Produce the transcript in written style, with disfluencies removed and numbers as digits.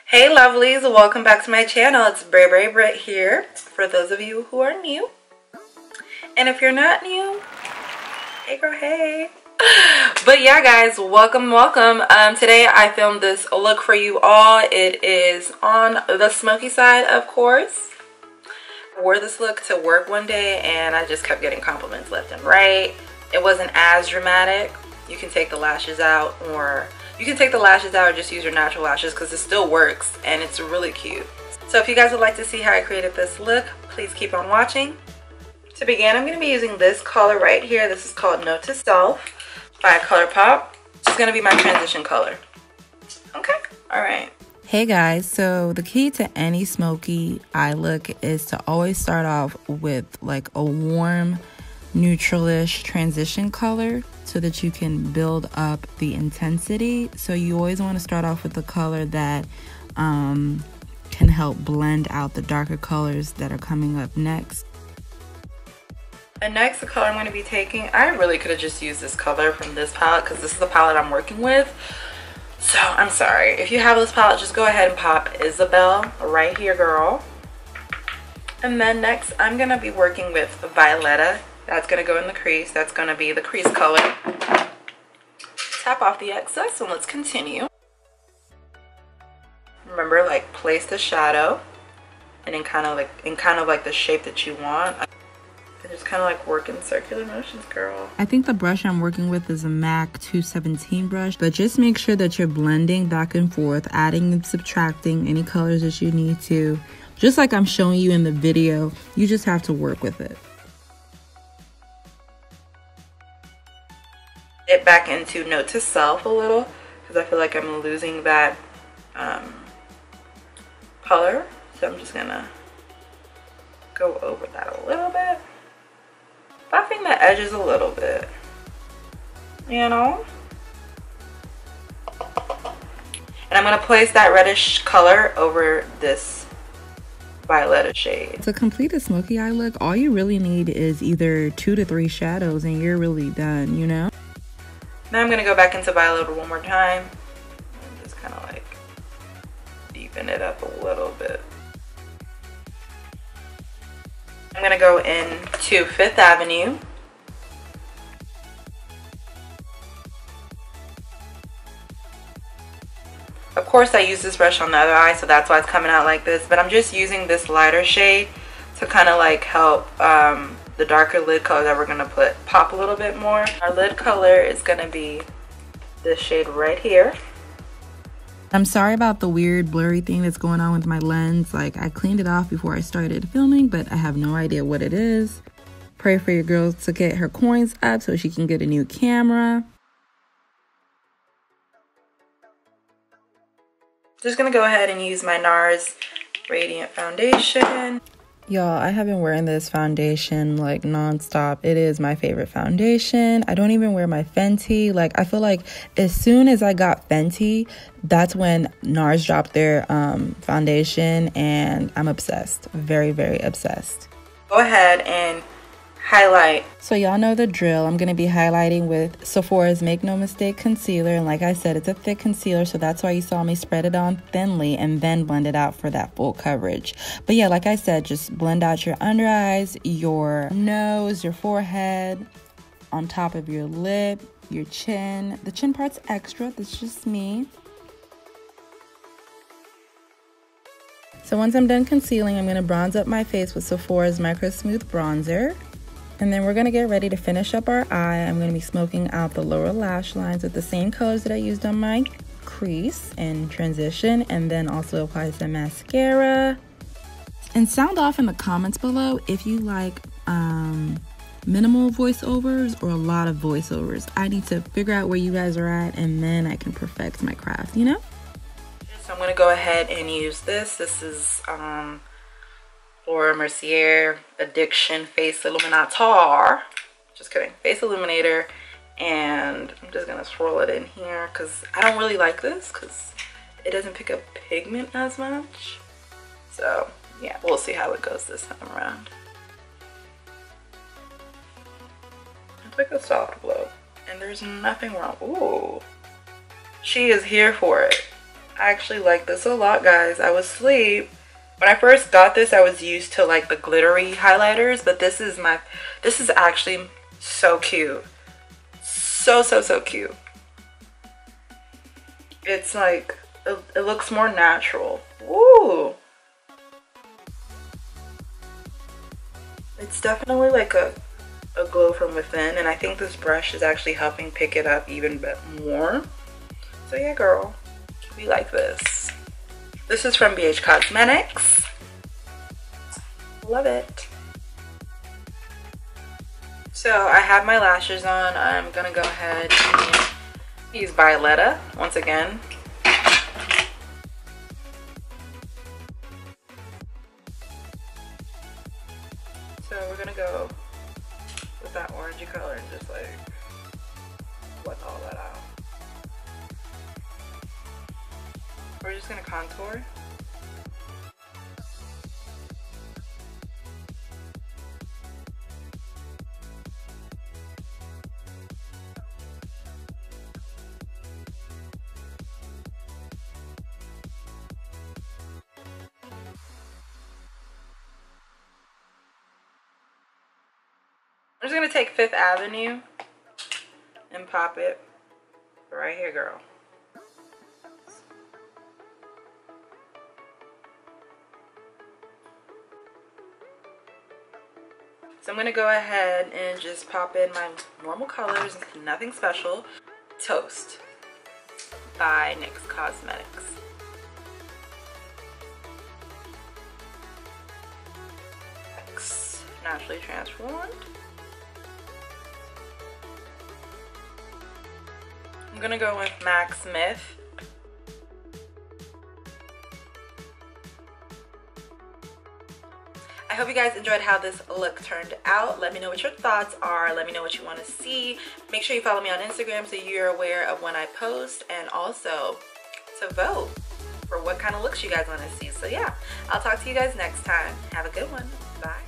Hey lovelies, welcome back to my channel. It's Burbeerrybritt here for those of you who are new. And if you're not new, hey girl, hey. But yeah guys, welcome. Today I filmed this look for you all. It is on the smoky side, of course. I wore this look to work one day and I just kept getting compliments left and right. It wasn't as dramatic. You can take the lashes out, or just use your natural lashes because it still works and it's really cute. So if you guys would like to see how I created this look, please keep on watching. To begin, I'm going to be using this color right here. This is called Note to Self by Colourpop. This is going to be my transition color. Okay, all right. Hey guys, so the key to any smoky eye look is to always start off with like a warm, neutralish transition color so that you can build up the intensity. So you always want to start off with the color that can help blend out the darker colors that are coming up next. And next, the color I'm going to be taking, I really could have just used this color from this palette because this is the palette I'm working with. So I'm sorry. If you have this palette, just go ahead and pop Isabel right here, girl. And then next, I'm going to be working with Violetta. That's going to go in the crease. That's going to be the crease color. Tap off the excess and let's continue. Remember, like, place the shadow and in kind of like the shape that you want. And just kind of like work in circular motions, girl. I think the brush I'm working with is a MAC 217 brush, but just make sure that you're blending back and forth, adding and subtracting any colors that you need to. Just like I'm showing you in the video, you just have to work with it. Get back into Note to Self a little because I feel like I'm losing that color. So I'm just gonna go over that a little bit, buffing the edges a little bit, you know. And I'm gonna place that reddish color over this Violetta shade. To complete a smoky eye look, all you really need is either 2 to 3 shadows and you're really done, you know. Now I'm going to go back into Violetta one more time and just kind of like deepen it up a little bit. I'm going to go into Fifth Avenue. Of course I use this brush on the other eye, so that's why it's coming out like this, but I'm just using this lighter shade to kind of like help the darker lid color that we're going to pop a little bit more. Our lid color is going to be this shade right here. I'm sorry about the weird blurry thing that's going on with my lens. Like, I cleaned it off before I started filming, but I have no idea what it is. Pray for your girl to get her coins up so she can get a new camera. Just going to go ahead and use my Nars Radiant Foundation. Y'all, I have been wearing this foundation like non-stop. It is my favorite foundation. I don't even wear my Fenty. Like, I feel like as soon as I got Fenty, that's when Nars dropped their foundation, and I'm obsessed. Very, very obsessed. Go ahead and highlight. So y'all know the drill. I'm going to be highlighting with Sephora's Make No Mistake concealer, and like I said, it's a thick concealer, so that's why you saw me spread it on thinly and then blend it out for that full coverage. But yeah, like I said, just blend out your under eyes, your nose, your forehead, on top of your lip, your chin. The chin part's extra, that's just me. So once I'm done concealing, I'm going to bronze up my face with Sephora's Micro Smooth Bronzer. And then we're going to get ready to finish up our eye. I'm going to be smoking out the lower lash lines with the same colors that I used on my crease and transition. And then also apply some mascara. And sound off in the comments below if you like minimal voiceovers or a lot of voiceovers. I need to figure out where you guys are at, and then I can perfect my craft, you know? So I'm going to go ahead and use this. This is Laura Mercier Addiction Face Illuminator. Just kidding. Face Illuminator. And I'm just going to swirl it in here because I don't really like this because it doesn't pick up pigment as much. So yeah, we'll see how it goes this time around. It's like a soft glow. And there's nothing wrong. Ooh. She is here for it. I actually like this a lot, guys. I was asleep. When I first got this, I was used to like the glittery highlighters, but this is actually so cute. So cute. It's like, it looks more natural. Ooh. It's definitely like a glow from within, and I think this brush is actually helping pick it up even bit more. So yeah, girl, we like this. This is from BH Cosmetics. Love it. So I have my lashes on. I'm gonna go ahead and use Violetta once again. So we're gonna go with that orangey color and just like wet all that out. We're just gonna contour. I'm just gonna take Fifth Avenue and pop it right here, girl. So I'm gonna go ahead and just pop in my normal colors, nothing special. Toast by NYX Cosmetics. Naturally Transformed. I'm gonna go with MAC Smith. I hope you guys enjoyed how this look turned out. Let me know what your thoughts are. Let me know what you want to see. Make sure you follow me on Instagram so you're aware of when I post, and also to vote for what kind of looks you guys want to see. So yeah, I'll talk to you guys next time. Have a good one. Bye.